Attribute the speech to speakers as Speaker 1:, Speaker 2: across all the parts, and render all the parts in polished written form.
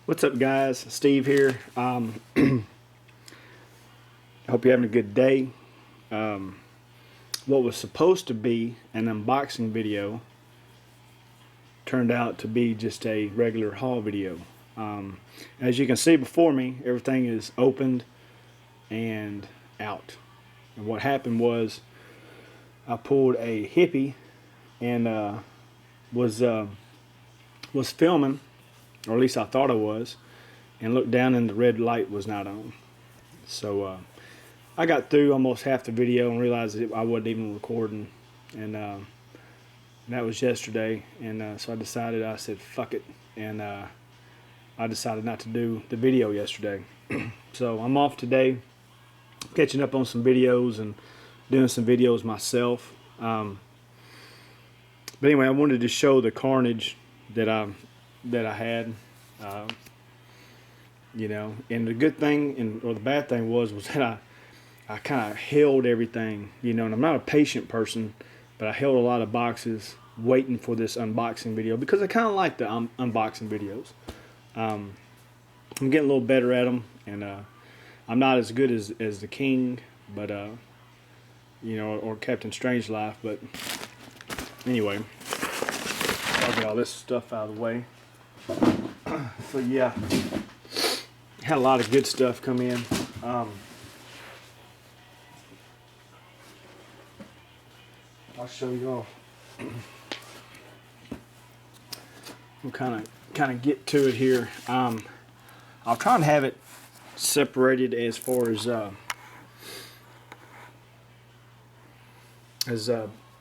Speaker 1: What's up, guys? Steve here. Hope you're having a good day. What was supposed to be an unboxing video turned out to be just a regular haul video. As you can see before me, everything is opened and out. And what happened was I pulled a hippie and was filming, or at least I thought I was, and looked down and the red light was not on. So I got through almost half the video and realized that I wasn't even recording, and that was yesterday. And so I said fuck it, and I decided not to do the video yesterday. So I'm off today, catching up on some videos and doing some videos myself. But anyway, I wanted to show the carnage that I had. And the good thing or the bad thing was that I kind of held everything, and I'm not a patient person, but I held a lot of boxes waiting for this unboxing video because I kind of like the unboxing videos. I'm getting a little better at them, and I'm not as good as the King, but or Captain Strangelove. But anyway, I'll get all this stuff out of the way. So yeah, had a lot of good stuff come in. I'll show you all. We'll kind of get to it here. I'll try and have it separated as far as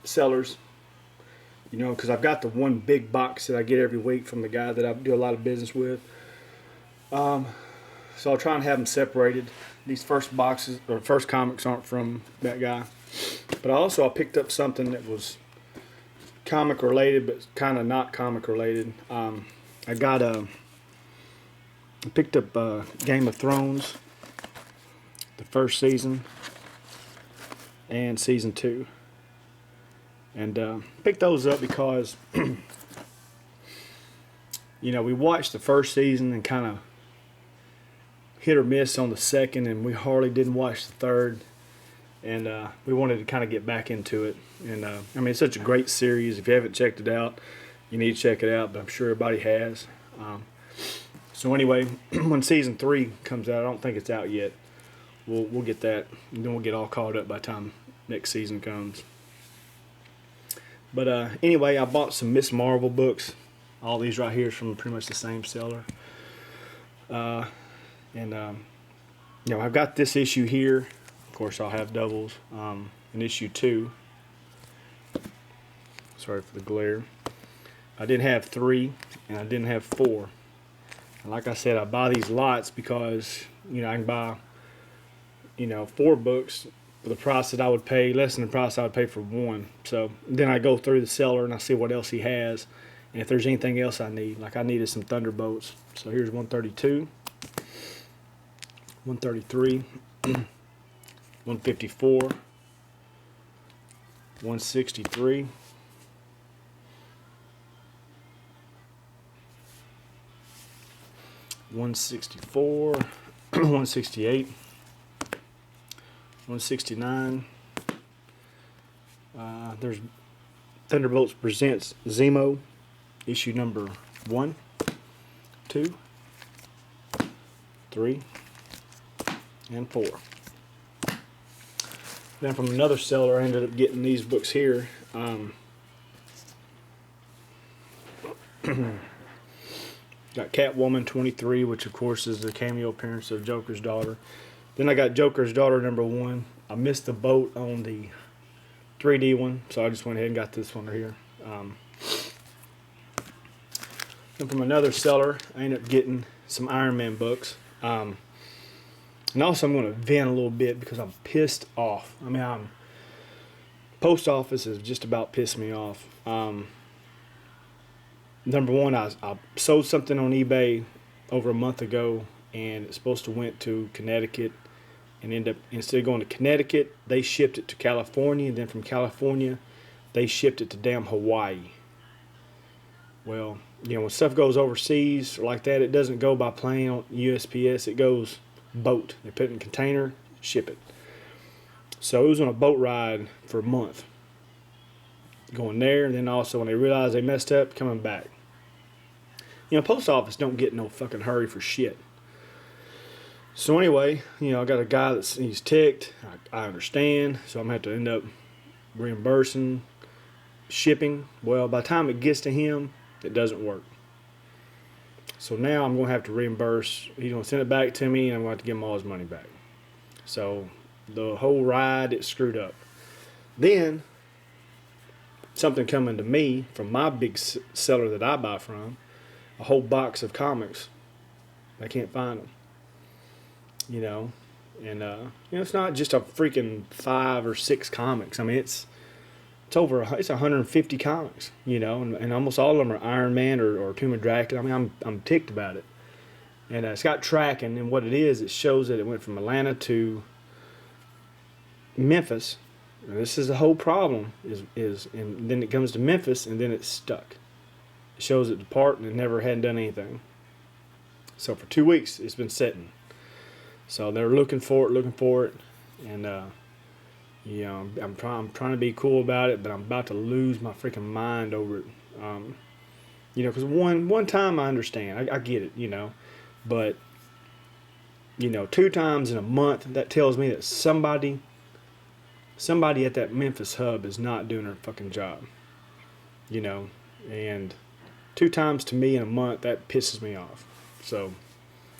Speaker 1: sellers, because I've got the one big box that I get every week from the guy that I do a lot of business with. So I'll try and have them separated. These first boxes or first comics aren't from that guy, but I picked up something that was comic related, but kind of not comic related. I picked up Game of Thrones, the first season and season 2, and picked those up because we watched the first season and kind of hit or miss on the second, and we hardly didn't watch the third, and we wanted to kind of get back into it. And it's such a great series. If you haven't checked it out, you need to check it out, but I'm sure everybody has. So anyway, when season 3 comes out, I don't think it's out yet, we'll get that, and then we'll get all caught up by the time next season comes. But anyway, I bought some Miss Marvel books. All these right here is from pretty much the same seller. I've got this issue here. Of course, I'll have doubles. In issue 2. Sorry for the glare. I didn't have 3, and I didn't have 4. And like I said, I buy these lots because I can buy 4 books for the price that I would pay, less than the price I would pay for 1. So then I go through the seller and I see what else he has, and if there's anything else I need. Like I needed some Thunderbolts. So here's 132. 133, 154, 163, 164, 168, 169. There's Thunderbolts Presents Zemo, issue number 1, 2, 3, and 4. Then from another seller, I ended up getting these books here. Got Catwoman 23, which of course is the cameo appearance of Joker's daughter. Then I got Joker's daughter number 1. I missed the boat on the 3D one, so I just went ahead and got this one right here. Then from another seller, I ended up getting some Iron Man books. And also I'm going to vent a little bit because I'm pissed off. Post office has just about pissed me off. Number one, I sold something on eBay over a month ago, and it's supposed to went to Connecticut, and instead of going to Connecticut, they shipped it to California, and then from California, they shipped it to damn Hawaii. Well, You know, when stuff goes overseas like that, it doesn't go by plane on USPS. It goes boat. They put it in a container, ship it. So it was on a boat ride for a month, going there, and then also when they realized they messed up, coming back. You know, post office don't get no fucking hurry for shit. So anyway, you know, I got a guy he's ticked. I understand, so I'm gonna have to end up reimbursing shipping. Well, by the time it gets to him, it doesn't work. So now I'm gonna have to reimburse. He's gonna send it back to me, and I'm gonna have to give him all his money back. So the whole ride, it's screwed up. Then something coming to me from my big seller that I buy from, a whole box of comics. I can't find them. You know, and you know, it's not just a freaking 5 or 6 comics. I mean, it's 150 comics. You know, and almost all of them are Iron Man or Tomb of Dracula. I mean, I'm ticked about it. And it's got tracking, and what it is, it shows that it went from Atlanta to Memphis. And this is the whole problem. And then it comes to Memphis, and then it's stuck. It shows it depart, and it never hadn't done anything. So for 2 weeks, it's been sitting. So they're looking for it, and you know, I'm trying to be cool about it, but I'm about to lose my freaking mind over it. You know, because one time I understand, I get it, you know, but you know, 2 times in a month, that tells me that somebody at that Memphis hub is not doing their fucking job, you know, and 2 times to me in a month, that pisses me off. So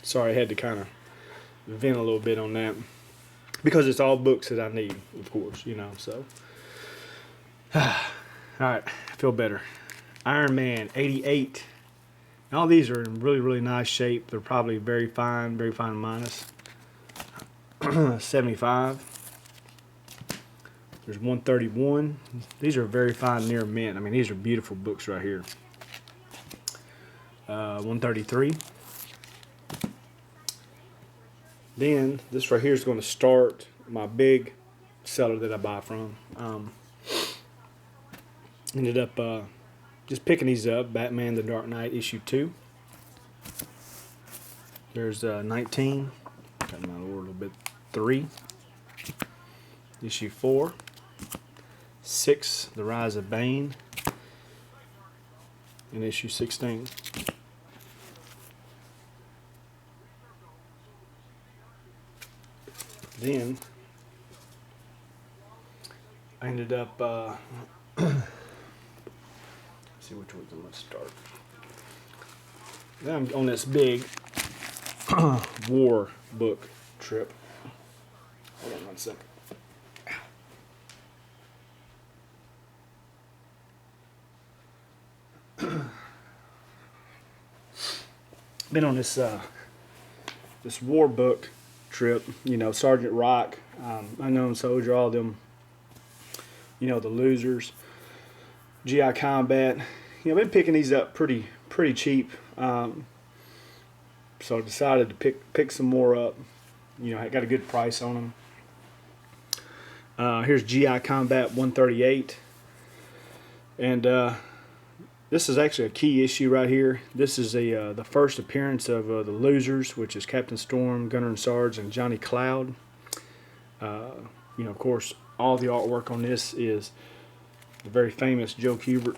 Speaker 1: sorry, I had to kind of vent a little bit on that, because it's all books that I need, of course, you know. So all right, I feel better. Iron Man 88, and all these are in really, really nice shape. They're probably very fine minus. 75. There's 131. These are very fine near mint. I mean, these are beautiful books right here. 133. Then this right here is going to start my big seller that I buy from. Ended up just picking these up. Batman: The Dark Knight issue 2. There's 19. Got my order a little bit. 3. Issue 4. 6. The Rise of Bane. And issue 16. Then I ended up let's see which one's I'm gonna start. Then I'm on this big war book trip. Hold on 1 second. Been on this this war book trip, you know, Sergeant Rock, Unknown Soldier, all them, you know, the losers, GI Combat. You know, I've been picking these up pretty cheap. So I decided to pick some more up. You know, I got a good price on them. Here's GI Combat 138, and this is actually a key issue right here. This is the first appearance of the losers, which is Captain Storm, Gunner and Sarge, and Johnny Cloud. You know, of course, all the artwork on this is the very famous Joe Kubert.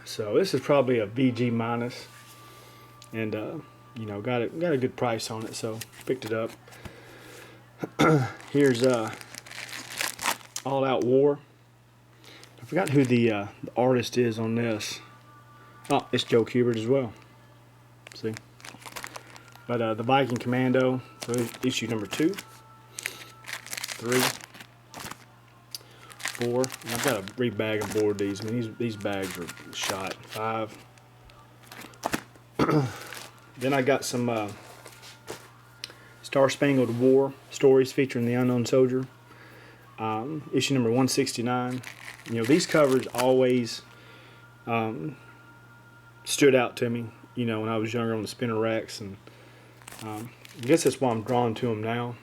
Speaker 1: So this is probably a VG minus, and you know, got a good price on it, so picked it up. Here's All Out War. I forgot who the artist is on this. Oh, it's Joe Kubert as well. See, but the Viking Commando, so issue number 2, 3, 4. And I've got to rebag and board these. I mean, these bags are shot. 5. Then I got some Star Spangled War stories featuring the Unknown Soldier. Issue number 169. You know, these covers always stood out to me, you know, when I was younger on the spinner racks, and I guess that's why I'm drawn to them now.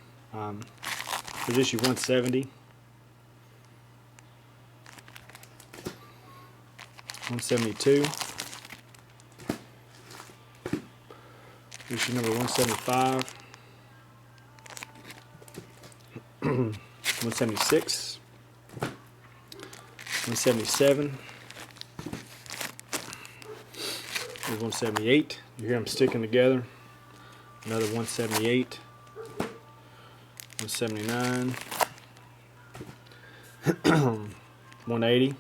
Speaker 1: There's issue 170. 172. issue number 175, 176, 177, there's 178. You hear them sticking together. Another 178, 179, 180.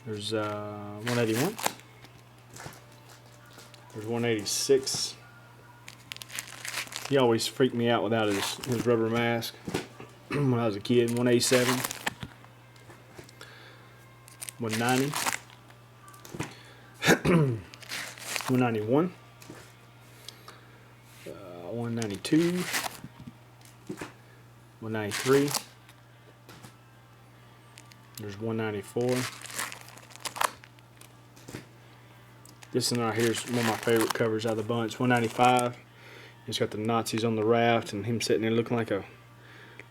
Speaker 1: There's 181. There's 186. He always freaked me out without his rubber mask when I was a kid. 187. 190. 191. 192. 193. There's 194. This one right here is one of my favorite covers out of the bunch. 195. He's got the Nazis on the raft and him sitting there looking like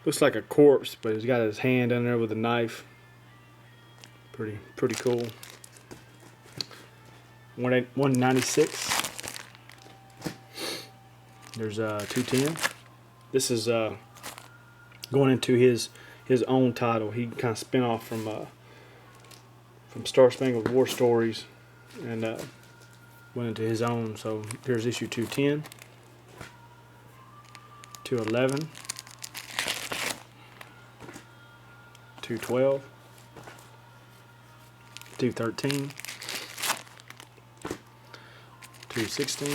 Speaker 1: looks like a corpse, but he's got his hand in there with a knife. Pretty cool. 196. There's 210. This is going into his own title. He kind of spin off from Star Spangled War Stories and went into his own. So here's issue 210, 211, 212, 213, 216,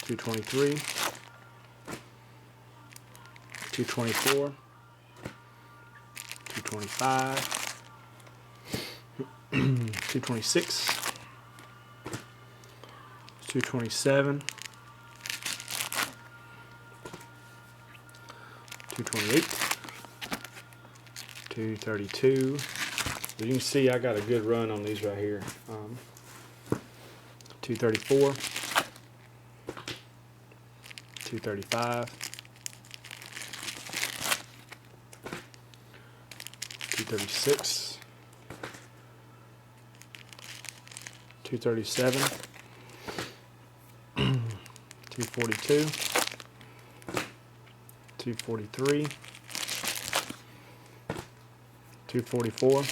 Speaker 1: 223, 224, 225, 226, 227, 228, 232. As you can see, I got a good run on these right here. 234, 235, 236, 237, 242, 243, 244,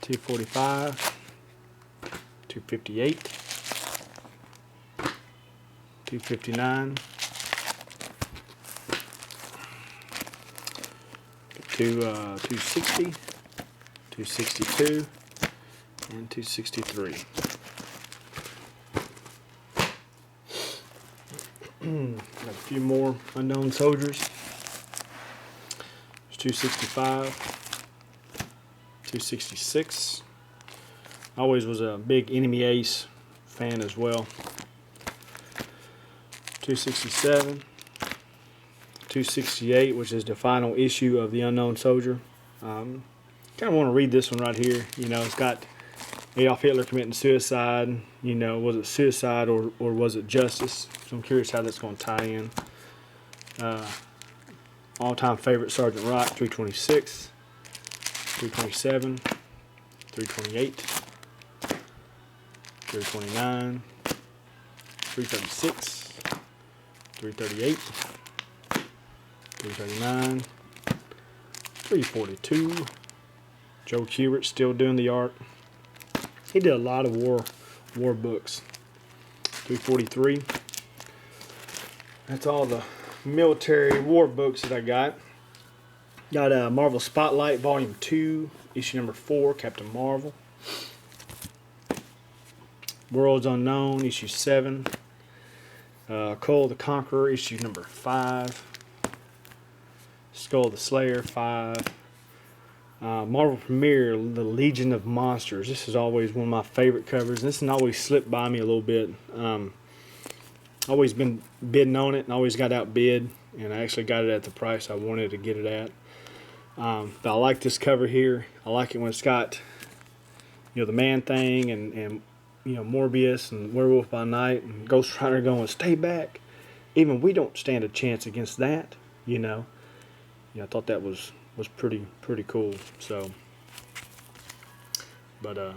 Speaker 1: 245, 258, 259, 260, 262, and 263. Got a few more Unknown Soldiers. There's 265, 266. Always was a big Enemy Ace fan as well. 267, 268, which is the final issue of the Unknown Soldier. Kind of want to read this one right here. You know, it's got Adolf Hitler committing suicide. You know, was it suicide or was it justice? So I'm curious how that's going to tie in. All-time favorite Sergeant Rock, 326, 327, 328, 329, 336, 338, 339, 342. Joe Kubert still doing the art. He did a lot of war books. 343. That's all the military war books that I got. Got Marvel Spotlight Volume 2, issue number 4, Captain Marvel. Worlds Unknown, issue 7. Cole the Conqueror, issue number 5. Skull the Slayer, 5. Marvel Premiere, The Legion of Monsters. This is always one of my favorite covers. This has always slipped by me a little bit. Always been bidding on it and always got outbid. And I actually got it at the price I wanted to get it at. But I like this cover here. I like it when it's got, you know, the Man-Thing and you know, Morbius and Werewolf by Night and Ghost Rider going, stay back. Even we don't stand a chance against that, you know. I thought that was pretty cool. So But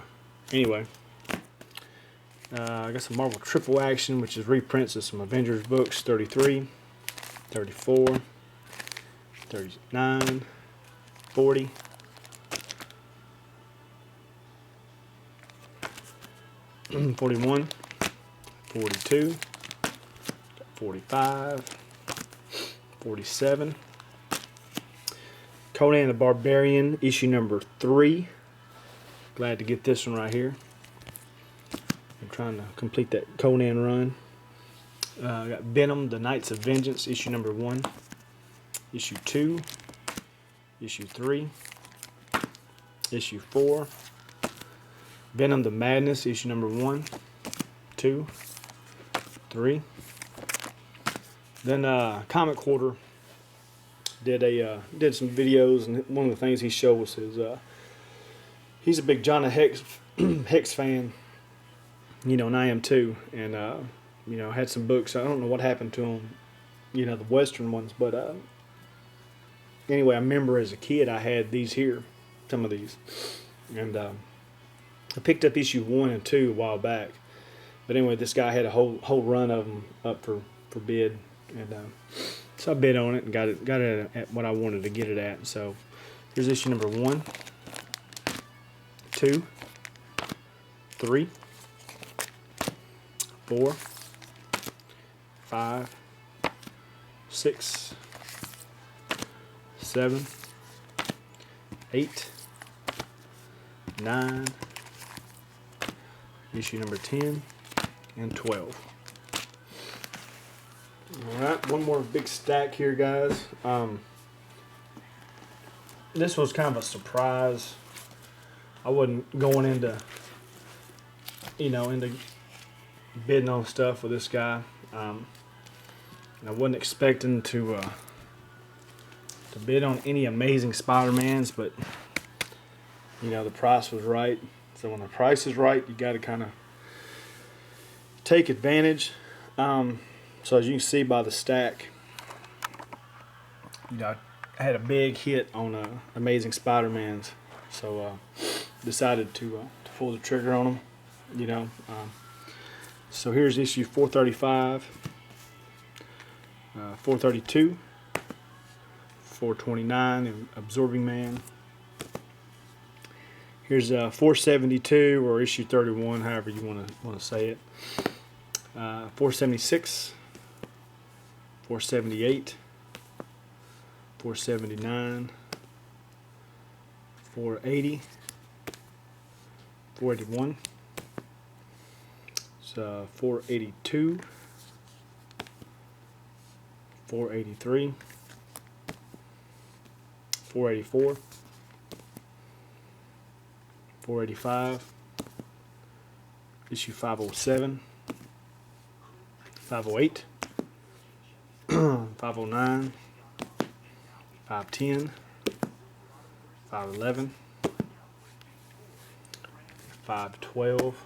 Speaker 1: anyway, I got some Marvel Triple Action, which is reprints of some Avengers books: 33, 34, 39, 40. 41, 42, 45, 47. Conan the Barbarian, issue number 3. Glad to get this one right here. I'm trying to complete that Conan run. I got Venom, the Knights of Vengeance, issue number 1, issue 2, issue 3, issue 4. Venom the Madness, issue number 1, 2, 3. Then Comic Quarter did some videos, and one of the things he showed was his he's a big Jonah Hex Hex fan, and I am too. And had some books. I don't know what happened to them, the Western ones, but anyway, I remember as a kid I had these here, some of these, and I picked up issue 1 and 2 a while back. But anyway, this guy had a whole run of them up for bid, and so I bid on it and got it at what I wanted to get it at. So here's issue number 1, 2, 3, 4, 5, 6, 7, 8, 9, issue number 10, and 12. Alright, one more big stack here, guys. This was kind of a surprise. I wasn't going into bidding on stuff with this guy. And I wasn't expecting to bid on any Amazing Spider-Mans, but the price was right. So when the price is right, you got to kind of take advantage. So as you can see by the stack, I had a big hit on Amazing Spider-Mans, so decided to pull the trigger on them. So here's issue 435, 432, 429, and Absorbing Man. Here's 472, or issue 31, however you want to say it. 476, 478, 479, 480, 481. It's 482, 483, 484. 485, issue 507, 508, 509, 510, 511, 512.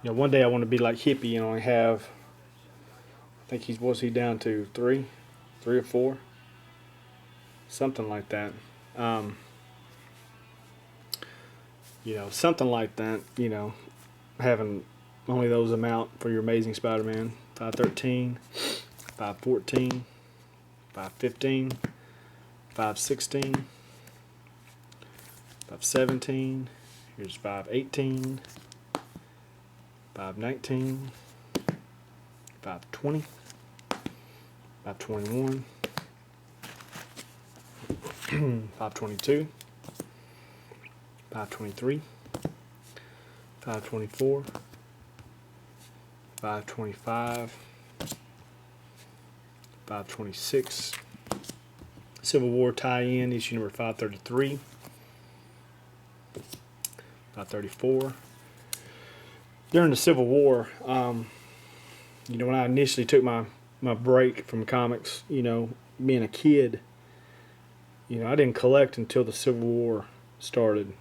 Speaker 1: One day I want to be like Hippie and only have, I think was he down to three or 4, something like that. Something like that, having only those amount for your Amazing Spider-Man. 513, 514, 515, 516, 517, here's 518, 519, 520, 521, 522, 523, 524, 525, 526, Civil War tie-in, issue number 533, 534. During the Civil War, when I initially took my break from comics, being a kid, I didn't collect until the Civil War started.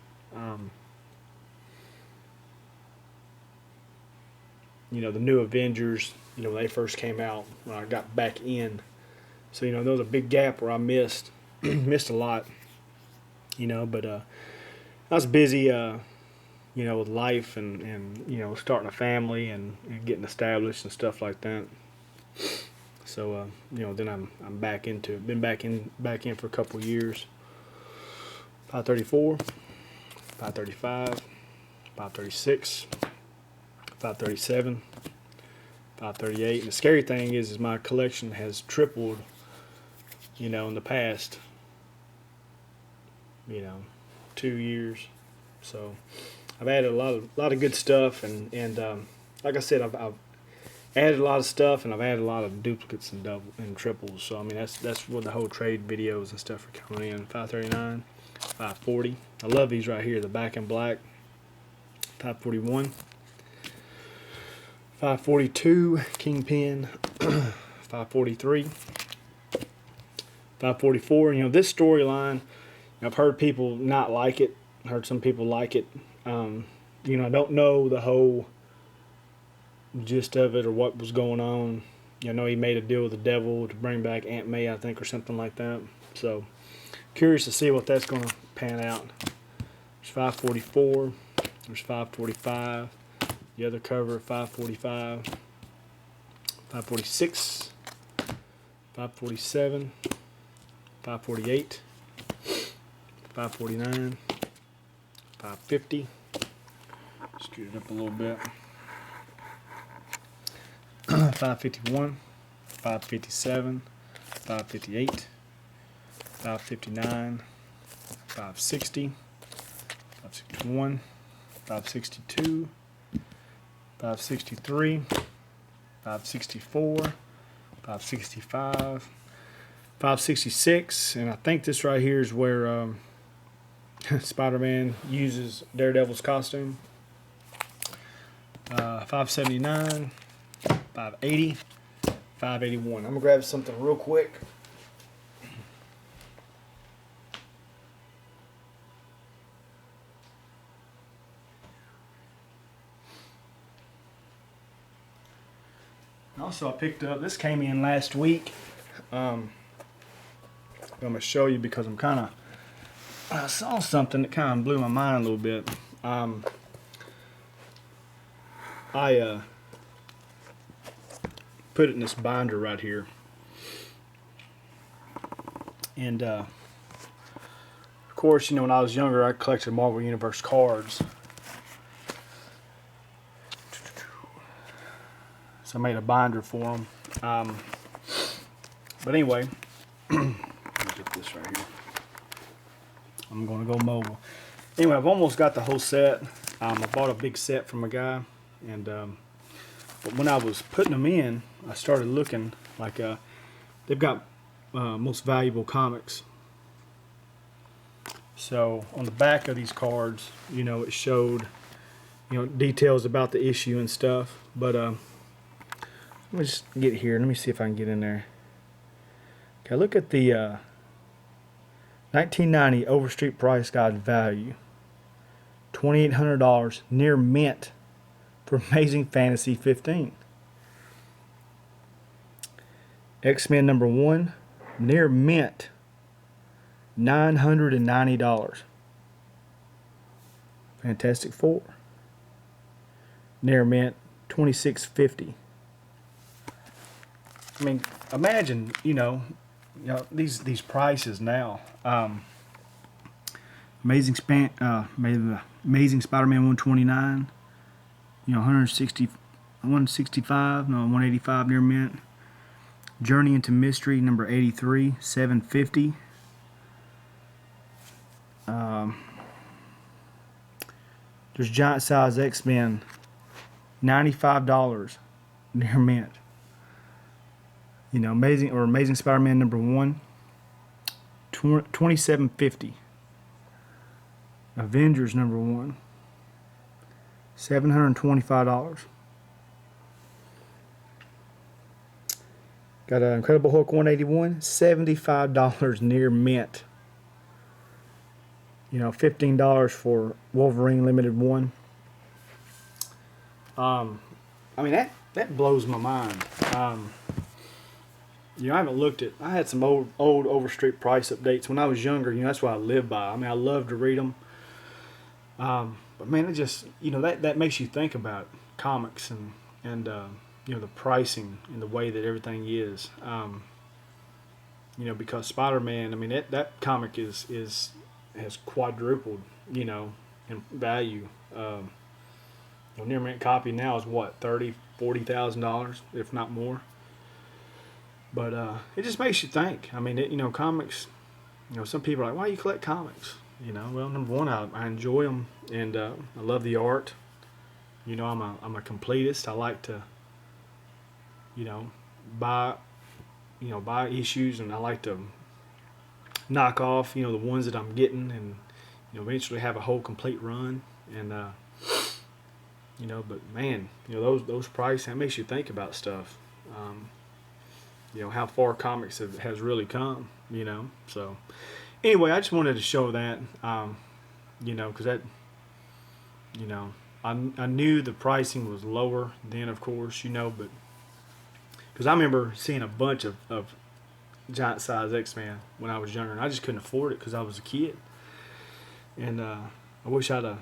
Speaker 1: The New Avengers, when they first came out, when I got back in. So, there was a big gap where I missed a lot, but I was busy you know, with life and you know, starting a family and getting established and stuff like that. So you know, then I'm back into it. Been back in for a couple of years. 534, 535, 536, 537, 538. And the scary thing is my collection has tripled, you know, in the past, you know, 2 years. So I've added a lot of good stuff, and like I said, I've added a lot of stuff, and I've added a lot of duplicates and double and triples. So I mean, that's what the whole trade videos and stuff are coming in. 539, 540. I love these right here, the back in black. 541, 542 Kingpin, 543, 544. You know, this storyline, I've heard people not like it. Heard some people like it. You know, I don't know the whole gist of it or what was going on. You know, he made a deal with the devil to bring back Aunt May, I think, or something like that. So, curious to see what that's going to pan out. There's 544. There's 545. The other cover, 545. 546. 547. 548. 549. 550. Scoot it up a little bit. 551, 557, 558, 559, 560, 561, 562, 563, 564, 565, 566, and I think this right here is where Spider-Man uses Daredevil's costume. 579, 580, 581. I'm gonna grab something real quick. Also, I picked up, this came in last week. I'm gonna show you because I saw something that kind of blew my mind a little bit. I put it in this binder right here, and of course, you know, when I was younger, I collected Marvel Universe cards, so I made a binder for them. But anyway, let me get this right here. I'm gonna go mobile. Anyway, I've almost got the whole set. I bought a big set from a guy, and but when I was putting them in, I started looking like they've got most valuable comics. So on the back of these cards, you know, it showed, you know, details about the issue and stuff. But let me just get here. Let me see if I can get in there. Okay, look at the 1990 Overstreet Price Guide value. $2,800 near mint for Amazing Fantasy 15. X-Men #1 near mint, $990. Fantastic Four near mint, $2,650. I mean, imagine, you know these prices now. Amazing Amazing Spider-Man 129. You know, 165, no, 185 near mint. Journey into Mystery #83, $750. There's Giant Size X-Men, $95 near mint. You know, Amazing Spider-Man #1, $27.50. Avengers #1, $725. Got an Incredible Hulk 181, $75 near mint. You know, $15 for Wolverine Limited 1. I mean, that blows my mind. You know, I haven't looked at. I had some old Overstreet Price updates when I was younger. You know, that's what I lived by. I mean, I love to read them. But man, it just, that makes you think about comics and the pricing and the way that everything is. Because Spider-Man, I mean, that comic has quadrupled, in value. Near mint copy now is what, $30,000, $40,000, if not more. But it just makes you think. I mean, comics. Some people are like, why do you collect comics? Well, number one, I enjoy them, and I love the art. I'm a completist. I like to, buy, buy issues, and I like to knock off, the ones that I'm getting, and eventually have a whole complete run. And but man, those prices, that makes you think about stuff. How far comics has really come. So anyway, I just wanted to show that. Because that, I knew the pricing was lower then, of course, but because I remember seeing a bunch of giant size X-Men when I was younger, and I just couldn't afford it because I was a kid. And I wish I'd have,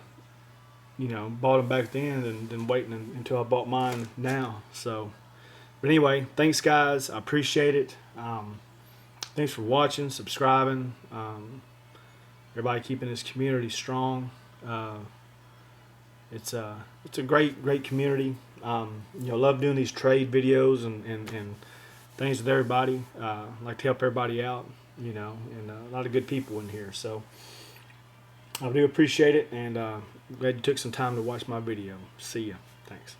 Speaker 1: bought them back then and then waiting until I bought mine now. So, but anyway, thanks guys. I appreciate it. Thanks for watching, subscribing. Everybody keeping this community strong. It's a great community. Love doing these trade videos and things with everybody. Like to help everybody out, and a lot of good people in here. So I do appreciate it, and glad you took some time to watch my video. See ya. Thanks.